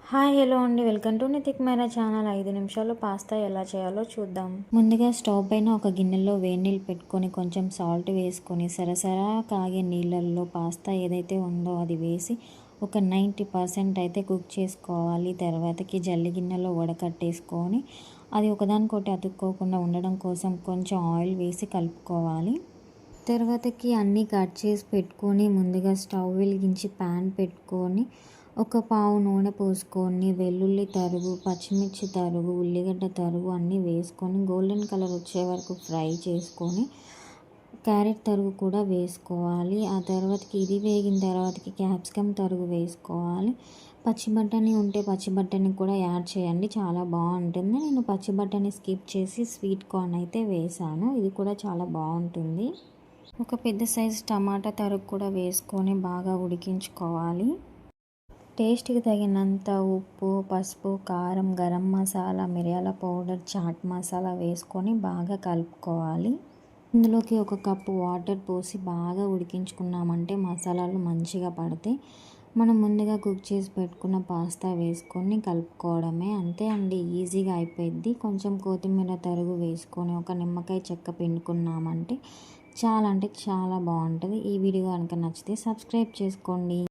Hi hello అండి, welcome to నితిక్ Mera channel. 5 నిమిషాల్లో pasta ఎలా చేయాలో చూద్దాం. ముందుగా స్టవ్ పైన ఒక గిన్నెలో వేడి నీళ్ళు పెట్టుకొని కొంచెం సాల్ట్ వేసుకొని సరసరా కాగే నీళ్ళల్లో పాస్తా ఏదైతే ఉందో అది వేసి ఒక 90% అయితే కుక్ చేసుకోవాలి. తర్వాతకి జల్లి గిన్నెలో వడకట్టేసుకొని అది ఒకదానికొకటి అతుక్కోకుండా ఉండడం కోసం కొంచెం ఆయిల్ వేసి కలుపుకోవాలి. తర్వాతకి అన్నీ కట్ చేసి పెట్టుకొని ముందుగా స్టవ్ వెలిగించి ప్యాన్ పెట్టుకొని ఒక పావు నూనె పోసుకొని వెల్లుల్లి తరుగు, పచ్చిమిర్చి తరుగు, ఉల్లిగడ్డ తరుగు అన్నీ వేసుకొని గోల్డెన్ కలర్ వచ్చే వరకు ఫ్రై చేసుకొని క్యారెట్ తరుగు కూడా వేసుకోవాలి. ఆ తర్వాతకి ఇది వేగిన తర్వాతకి క్యాప్సికమ్ తరుగు వేసుకోవాలి. పచ్చి బఠానీ ఉంటే పచ్చి బఠానీ కూడా యాడ్ చేయండి, చాలా బాగుంటుంది. నేను పచ్చి బఠానీ స్కిప్ చేసి స్వీట్ కార్న్ అయితే వేసాను, ఇది కూడా చాలా బాగుంటుంది. ఒక పెద్ద సైజు టమాటా తరుగు కూడా వేసుకొని బాగా ఉడికించుకోవాలి. టేస్ట్కి తగినంత ఉప్పు, పసుపు, కారం, గరం మసాలా, మిరియాల పౌడర్, చాట్ మసాలా వేసుకొని బాగా కలుపుకోవాలి. ఇందులోకి ఒక కప్పు వాటర్ పోసి బాగా ఉడికించుకున్నామంటే మసాలాలు మంచిగా పడతాయి. మనం ముందుగా కుక్ చేసి పెట్టుకున్న పాస్తా వేసుకొని కలుపుకోవడమే, అంతే అండి, ఈజీగా అయిపోయింది. కొంచెం కొత్తిమీర తరుగు వేసుకొని ఒక నిమ్మకాయ చెక్క పిండుకున్నామంటే చాలా అంటే చాలా బాగుంటుంది. ఈ వీడియో కనుక నచ్చితే సబ్స్క్రైబ్ చేసుకోండి.